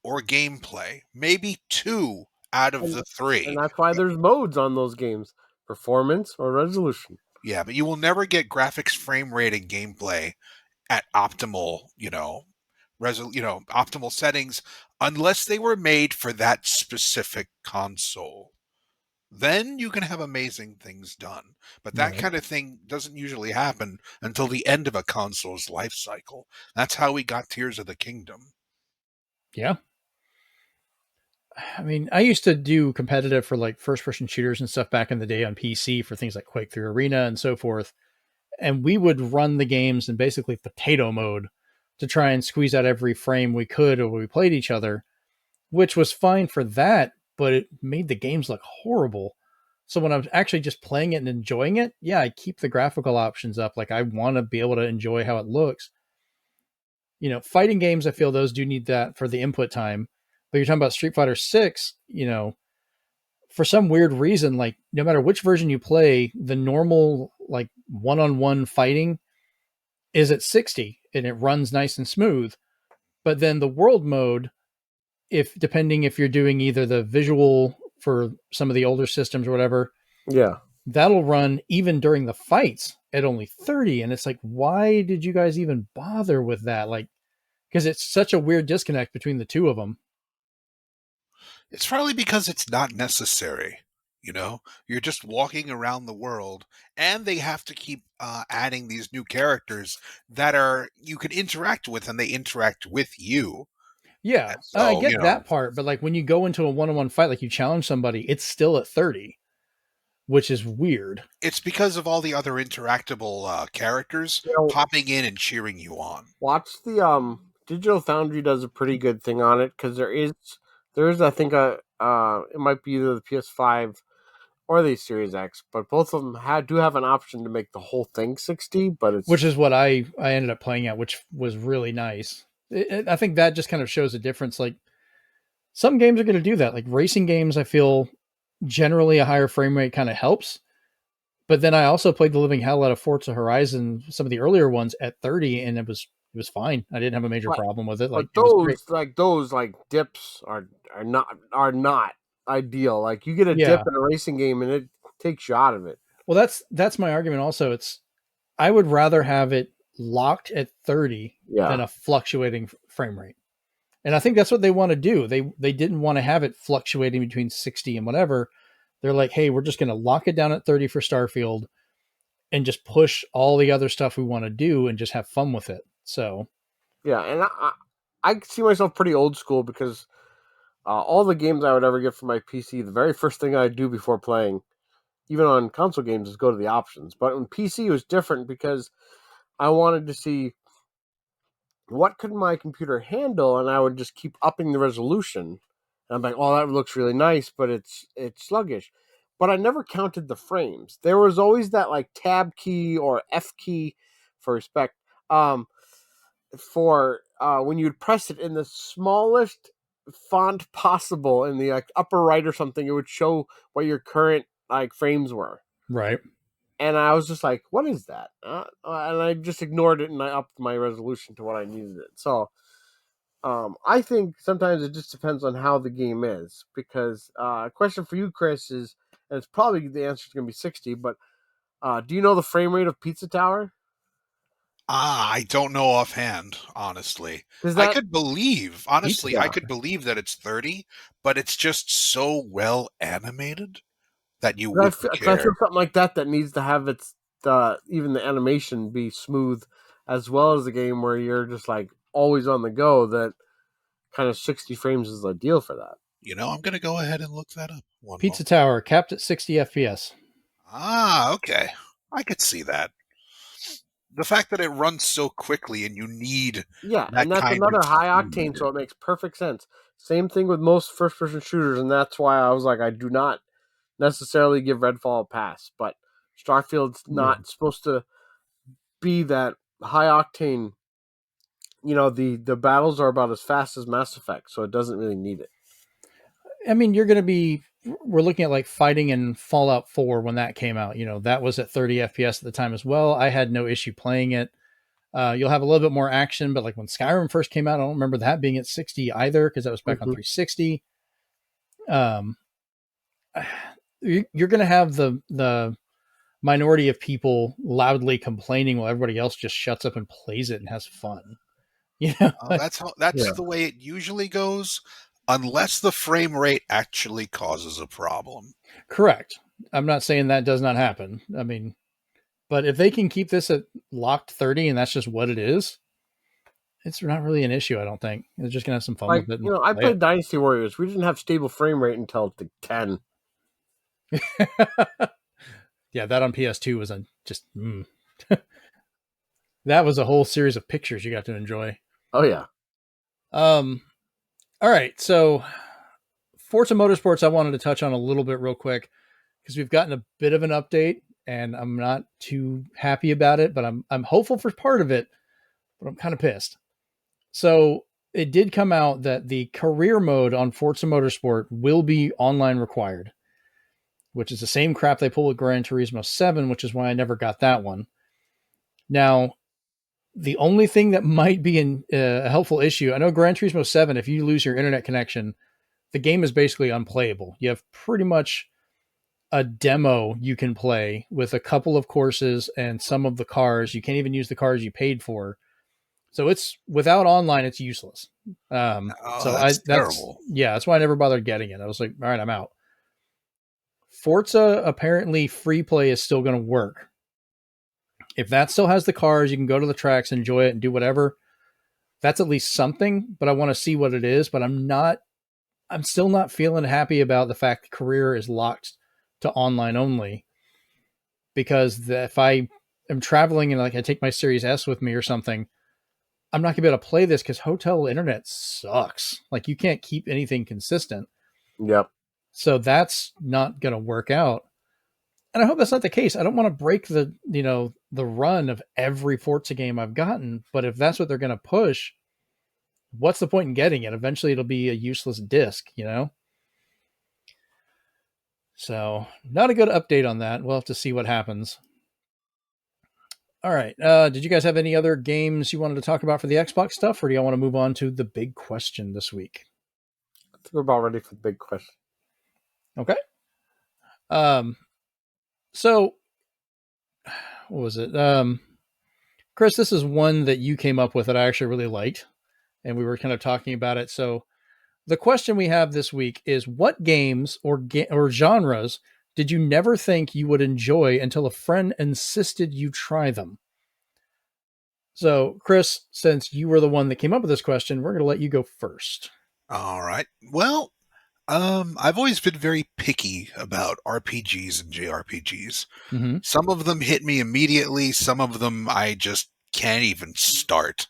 or gameplay. Maybe two out of And, the and three. that's why there's modes on those games: performance or resolution. Yeah, but you will never get graphics, frame rate, and gameplay at optimal, optimal settings unless they were made for that specific console. Then you can have amazing things done. But that Right. kind of thing doesn't usually happen until the end of a console's life cycle. That's how we got Tears of the Kingdom. Yeah. I mean, I used to do competitive for like first person shooters and stuff back in the day on PC for things like Quake 3 Arena and so forth. And we would run the games in basically potato mode to try and squeeze out every frame we could when we played each other, which was fine for that, but it made the games look horrible. So when I was actually just playing it and enjoying it, yeah, I keep the graphical options up. Like I want to be able to enjoy how it looks. Fighting games, I feel those do need that for the input time. But you're talking about Street Fighter 6, for some weird reason, like no matter which version you play, the normal like one-on-one fighting is at 60 and it runs nice and smooth. But then the world mode, if depending if you're doing either the visual for some of the older systems or whatever, Yeah. that'll run even during the fights at only 30. And it's like, why did you guys even bother with that? Like, because it's such a weird disconnect between the two of them. It's probably because it's not necessary. You're just walking around the world, and they have to keep adding these new characters that are you can interact with, and they interact with you. Yeah, And I so, get that part, but like when you go into a one-on-one fight, like you challenge somebody, it's still at 30, which is weird. it's because of all the other interactable characters You know, popping in and cheering you on. watch the Digital Foundry does a pretty good thing on it because there is I think a it might be either the PS5 or the Series X, but both of them do have an option to make the whole thing 60, but Which it's is what I ended up playing at, which was really nice. I think that just kind of shows a difference. Like some games are going to do that. Like racing games, I feel generally a higher frame rate kind of helps. But then I also played the living hell out of Forza Horizon, some of the earlier ones at 30, and it was fine. I didn't have a major but problem with it. Like but it was great. those dips are not ideal. Like you get a dip Yeah. in a racing game and it takes you out of it. Well, that's my argument. Also, I would rather have it locked at 30 than Yeah. a fluctuating frame rate. And I think that's what they want to do. They didn't want to have it fluctuating between 60 and whatever. They're like, hey, we're just going to lock it down at 30 for Starfield and just push all the other stuff we want to do and just have fun with it. So, Yeah, and I see myself pretty old school because all the games I would ever get for my PC, the very first thing I do before playing even on console games, is go to the options. But on PC, it was different because I wanted to see what could my computer handle, and I would just keep upping the resolution. And I'm like, oh, that looks really nice, but it's sluggish. But I never counted the frames. There was always that like tab key or F key for respect. For when you'd press it in the smallest font possible in the like upper right or something, it would show what your current like frames were. Right. And I was just like, "What is that?" And I just ignored it, and I upped my resolution to what I needed it. So, I think sometimes it just depends on how the game is. Because a question for you, Chris, is, and it's probably the answer is going to be 60. But do you know the frame rate of Pizza Tower? I don't know offhand, honestly. Because I that, could believe, honestly, I yeah, could believe that it's 30, but it's just so well animated that you wouldn't cause I feel care. something like that needs to have its even the animation be smooth, as well as the game where you're just like always on the go. That kind of 60 frames is ideal for that. I'm going to go ahead and look that up one Pizza moment. Tower capped at 60 FPS. Okay. I could see that. The fact that it runs so quickly and you need Yeah, and that that's kind of another high octane, speed. so it makes perfect sense. Same thing with most first person shooters, and that's why I was like, I do not necessarily give Redfall a pass, but Starfield's Yeah. not supposed to be that high octane. The battles are about as fast as Mass Effect, so it doesn't really need it. I mean, we're looking at like fighting in Fallout 4 when that came out. That was at 30 FPS at the time as well. I had no issue playing it. You'll have a little bit more action, but like when Skyrim first came out, I don't remember that being at 60 either because that was back on Mm-hmm. 360. Um, you're going to have the minority of people loudly complaining while everybody else just shuts up and plays it and has fun. Like, That's Yeah. the way it usually goes, unless the frame rate actually causes a problem. correct. I'm not saying that does not happen. I mean, but if they can keep this at locked 30 and that's just what it is, it's not really an issue. I don't think they're just gonna have some fun Like, with it and I play played Dynasty Warriors. We didn't have stable frame rate until the 10. it. Yeah, that on PS2 was just that was a whole series of pictures you got to enjoy. Oh, yeah. Um, all right, so Forza Motorsports, I wanted to touch on a little bit real quick because we've gotten a bit of an update, and I'm not too happy about it, but I'm hopeful for part of it, but I'm kind of pissed. So it did come out that the career mode on Forza Motorsport will be online required, which is the same crap they pull with Gran Turismo 7, which is why I never got that one. Now, the only thing that might be a helpful issue, I know Gran Turismo 7, if you lose your internet connection, the game is basically unplayable. You have pretty much a demo you can play with a couple of courses and some of the cars. You can't even use the cars you paid for. So it's without online, it's useless. Oh, So that's that's terrible. yeah, that's why I never bothered getting it. I was like, all right, I'm out. Forza apparently free play is still going to work. If that still has the cars, you can go to the tracks, enjoy it, and do whatever. That's at least something. But I want to see what it is. But I'm still not feeling happy about the fact the career is locked to online only. Because if I am traveling and like I take my Series S with me or something, I'm not gonna be able to play this because hotel internet sucks. Like you can't keep anything consistent. Yep. So that's not gonna work out. And I hope that's not the case. I don't want to break the run of every Forza game I've gotten, but if that's what they're gonna push, what's the point in getting it? Eventually it'll be a useless disc. So not a good update on that. We'll have to see what happens. All right. Did you guys have any other games you wanted to talk about for the Xbox stuff, or do you want to move on to the big question this week? I think we're about ready for the big question. Okay. Um, so what was it? Chris, this is one that you came up with that I actually really liked, and we were kind of talking about it. So the question we have this week is: what games or genres did you never think you would enjoy until a friend insisted you try them? So, Chris, since you were the one that came up with this question, we're going to let you go first. All right. Well, I've always been very picky about RPGs and JRPGs. Hmm. Some of them hit me immediately. Some of them I just can't even start.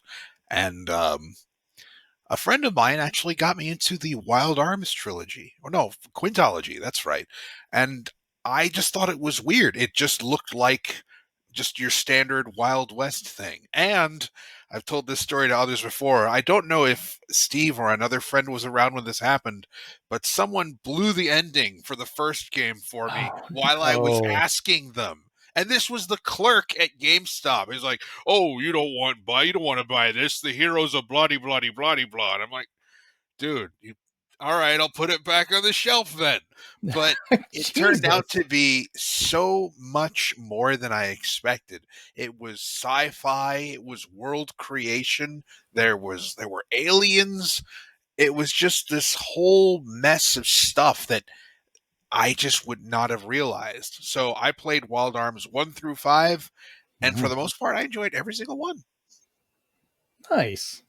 And a friend of mine actually got me into the Wild Arms trilogy. Or no, quintology, that's right. And I just thought it was weird. It just looked like just your standard Wild West thing. And I've told this story to others before. I don't know if Steve or another friend was around when this happened, but someone blew the ending for the first game for me Oh while I was no. asking them. And this was the clerk at GameStop. He's like, "Oh, you don't want to buy this. The heroes of bloody bloody bloody blah." And I'm like, "Dude, all right, I'll put it back on the shelf then." But it turned out Jesus. to be so much more than I expected. It was sci-fi, it was world creation, there were aliens. It was just this whole mess of stuff that I just would not have realized. So I played Wild Arms 1 through 5, and for Mhm. the most part I enjoyed every single one. Nice.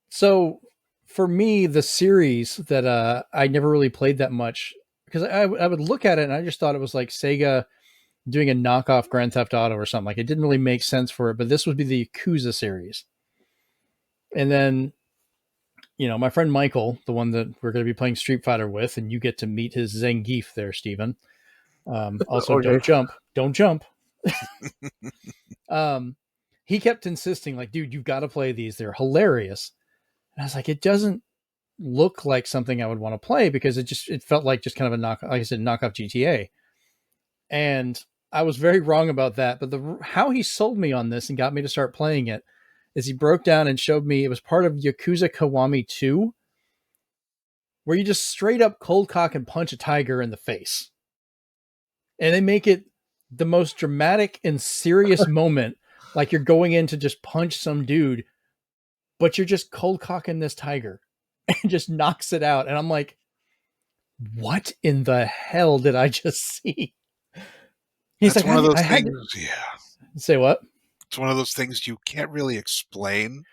So for me, the series that I never really played that much because I would look at it and I just thought it was like Sega doing a knockoff Grand Theft Auto or something. Like it didn't really make sense for it, but this would be the Yakuza series. And then, my friend Michael, the one that we're going to be playing Street Fighter with, and you get to meet his Zangief there, Steven. Also, Okay. don't jump. Don't jump. Um, he kept insisting, like, dude, you've got to play these. They're hilarious. And I was like, it doesn't look like something I would want to play because it felt like just kind of a knock, like I said, knockoff GTA. And I was very wrong about that. But how he sold me on this and got me to start playing it is he broke down and showed me it was part of Yakuza Kiwami 2, where you just straight up cold cock and punch a tiger in the face. And they make it the most dramatic and serious moment, like you're going in to just punch some dude, but you're just cold cocking this tiger and just knocks it out. And I'm like, what in the hell did I just see? He's That's like, one of I those had things, to yeah. say what? It's one of those things you can't really explain.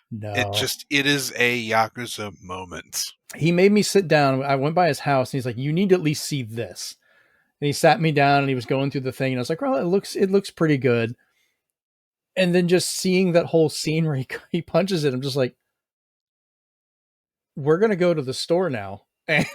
No. It is a Yakuza moment. He made me sit down. I went by his house and he's like, you need to at least see this. And he sat me down and he was going through the thing and I was like, well, it looks pretty good. And then just seeing that whole scene where he punches it, I'm just like, we're gonna go to the store now. And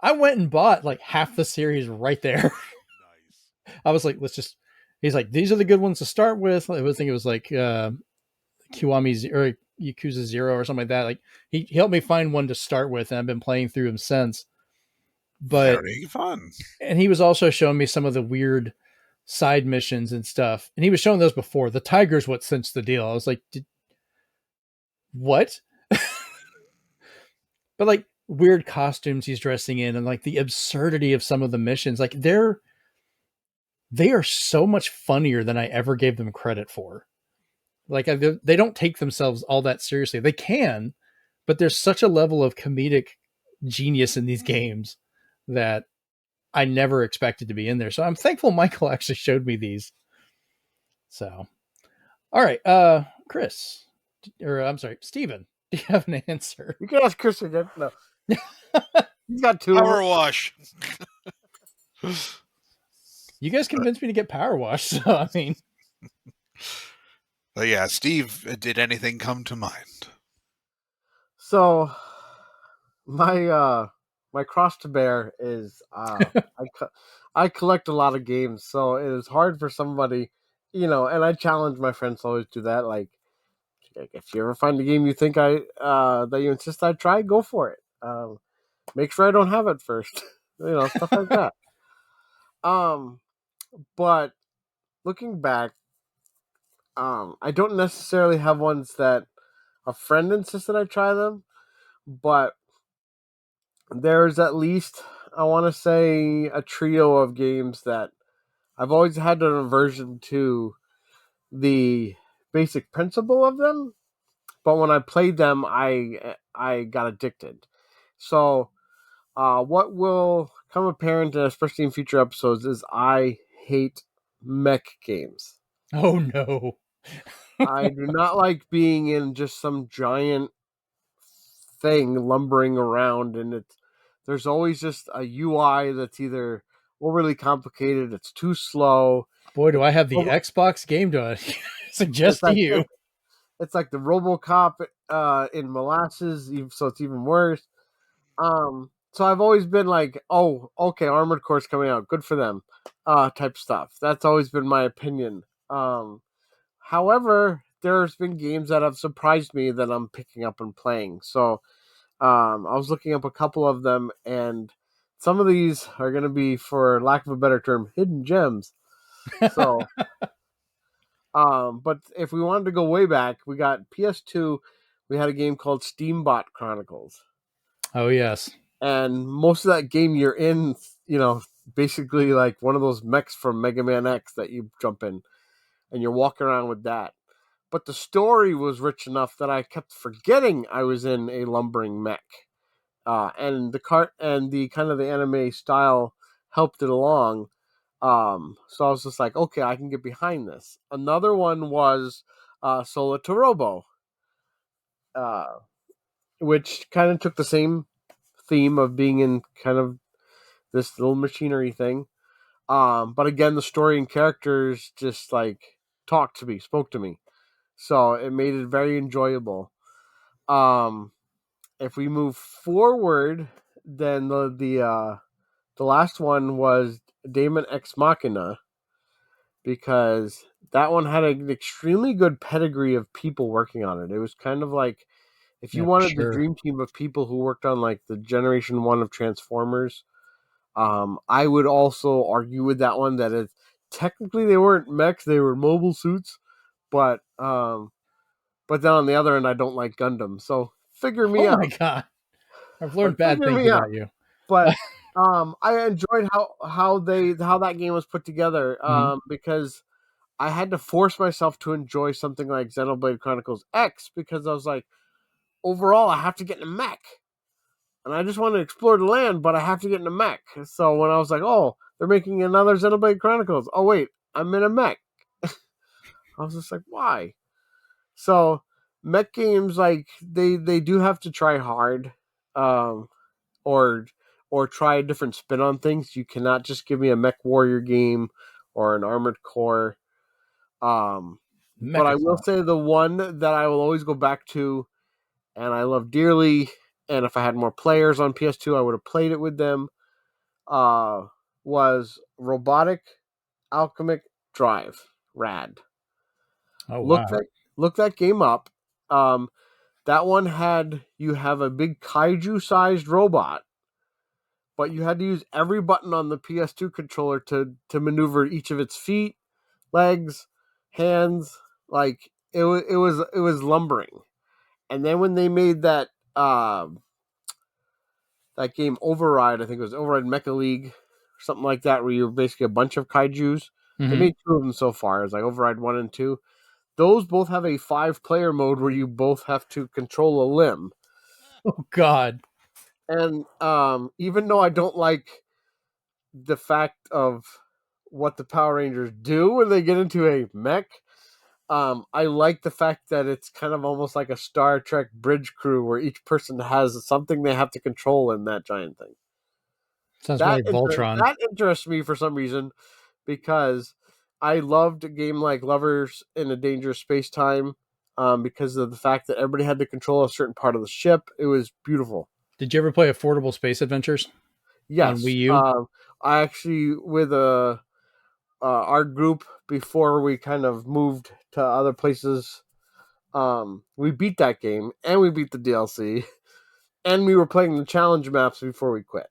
I went and bought like half the series right there. Nice. I was like, let's just. He's like, these are the good ones to start with. I think it was like Kiwami or Yakuza Zero or something like that. Like he helped me find one to start with, and I've been playing through them since. But Very fun. and he was also showing me some of the weird side missions and stuff, and he was showing those before. The tiger's what cinched the deal. I was like, what? But like weird costumes he's dressing in, and like the absurdity of some of the missions, like they are so much funnier than I ever gave them credit for. Like they don't take themselves all that seriously. They can, but there's such a level of comedic genius in these games that I never expected to be in there. So I'm thankful Michael actually showed me these. So, all right, Chris, or I'm sorry, Steven, do you have an answer? You can ask Chris again. No, he's got two of them. Power wash. You guys convinced me to get Power Wash. So I mean, But yeah, Steve, did anything come to mind? So my cross to bear is I collect a lot of games, so it is hard for somebody, and I challenge my friends to always do that. Like if you ever find a game you think I that you insist I try, go for it. Make sure I don't have it first, stuff like that. Um, but looking back, I don't necessarily have ones that a friend insisted I try them, but there's at least, I want to say, a trio of games that I've always had an aversion to the basic principle of them, but when I played them, I got addicted. So, what will come apparent, especially in future episodes, is I hate mech games. oh no. I do not like being in just some giant thing lumbering around, and there's always just a UI that's either overly complicated, it's too slow. Boy, do I have the Xbox game to suggest to you. It's like the RoboCop in molasses, so it's even worse. So I've always been like, oh, okay, Armored Core's coming out, good for them, type stuff. That's always been my opinion. However, there's been games that have surprised me that I'm picking up and playing. So I was looking up a couple of them, and some of these are going to be, for lack of a better term, hidden gems. So, but if we wanted to go way back, we got PS2. We had a game called Steambot Chronicles. Oh yes. And most of that game, you're in, basically like one of those mechs from Mega Man X that you jump in, and you're walking around with that. But the story was rich enough that I kept forgetting I was in a lumbering mech. And the kind of the anime style helped it along. So I was just like, okay, I can get behind this. Another one was Sola Torobo, which kind of took the same theme of being in kind of this little machinery thing. But again, the story and characters just like spoke to me. So it made it very enjoyable. If we move forward, then the last one was Daemon Ex Machina, because that one had an extremely good pedigree of people working on it. It was kind of like if you wanted the dream team of people who worked on like the Generation 1 of Transformers. I would also argue with that one that technically they weren't mechs, they were mobile suits, but then on the other end, I don't like Gundam, so figure me out. Oh my god, I've learned bad things about you. But I enjoyed how that game was put together, because I had to force myself to enjoy something like Xenoblade Chronicles X, because I was like, overall, I have to get in a mech. And I just want to explore the land, but I have to get in a mech. So when I was like, oh, they're making another Xenoblade Chronicles. Oh, wait, I'm in a mech. I was just like, why? So mech games, like, they do have to try hard, or try a different spin on things. You cannot just give me a Mech Warrior game or an Armored Core. But I will say the one that I will always go back to, and I love dearly, and if I had more players on PS2, I would have played it with them, was Robotic Alchemic Drive. Rad. Oh, wow. Look that game up. That one you have a big kaiju-sized robot, but you had to use every button on the PS2 controller to maneuver each of its feet, legs, hands. Like it was lumbering. And then when they made that game Override, I think it was Override Mecha League, or something like that, where you're basically a bunch of kaijus. They made 2 of them so far. It's like Override 1 and 2. Those both have a 5-player mode where you both have to control a limb. Oh God. And even though I don't like the fact of what the Power Rangers do when they get into a mech, I like the fact that it's kind of almost like a Star Trek bridge crew where each person has something they have to control in that giant thing. Sounds more like Voltron. That interests me for some reason, because I loved a game like Lovers in a Dangerous Space-Time, because of the fact that everybody had to control a certain part of the ship. It was beautiful. Did you ever play Affordable Space Adventures? Yes. On Wii U? I actually, with our group, before we kind of moved to other places, we beat that game, and we beat the DLC, and we were playing the challenge maps before we quit.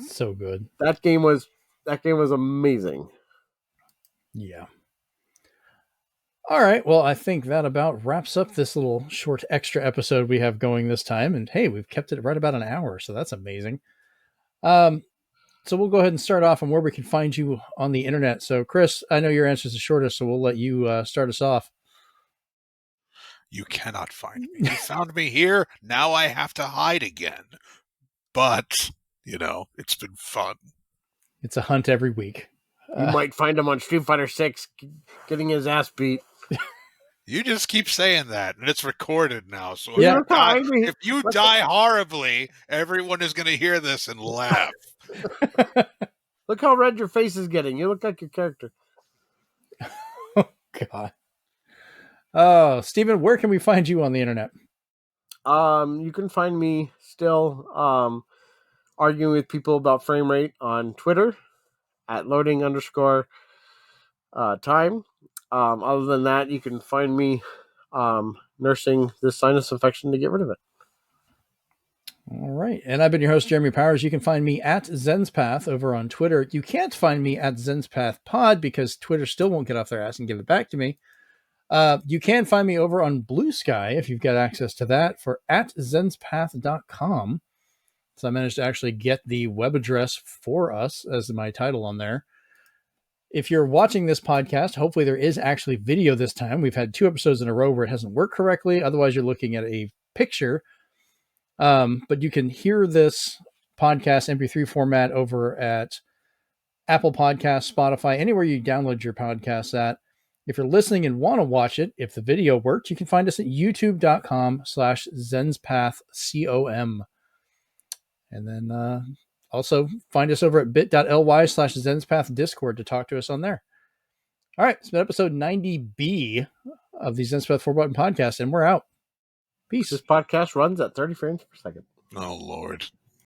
So good. That game was amazing. Yeah. All right. Well, I think that about wraps up this little short extra episode we have going this time. And hey, we've kept it right about an hour, so that's amazing. So we'll go ahead and start off on where we can find you on the internet. So, Chris, I know your answer is the shortest, so we'll let you start us off. You cannot find me. You found me here. Now I have to hide again. But, it's been fun. It's a hunt every week. You might find him on Street Fighter 6 getting his ass beat. You just keep saying that, and it's recorded now. So Yeah. if you die horribly, everyone is going to hear this and laugh. Look how red your face is getting. You look like your character. God. Oh, Stephen, where can we find you on the internet? You can find me still arguing with people about frame rate on Twitter at loading_time. Other than that, you can find me nursing this sinus infection to get rid of it. All right. And I've been your host, Jeremy Powers. You can find me at Zenspath over on Twitter. You can't find me at Zenspath Pod because Twitter still won't get off their ass and give it back to me. You can find me over on Blue Sky if you've got access to that for at zenspath.com. So I managed to actually get the web address for us as my title on there. If you're watching this podcast, hopefully there is actually video this time. We've had 2 episodes in a row where it hasn't worked correctly. Otherwise, you're looking at a picture. But you can hear this podcast MP3 format over at Apple Podcasts, Spotify, anywhere you download your podcasts at. If you're listening and want to watch it, if the video worked, you can find us at youtube.com/ZenspathCom. And then also find us over at bit.ly/Zenspath Discord to talk to us on there. All right, it's been episode 90B of the Zenspath 4-Button Podcast, and we're out. Peace. This podcast runs at 30 frames per second. Oh, Lord.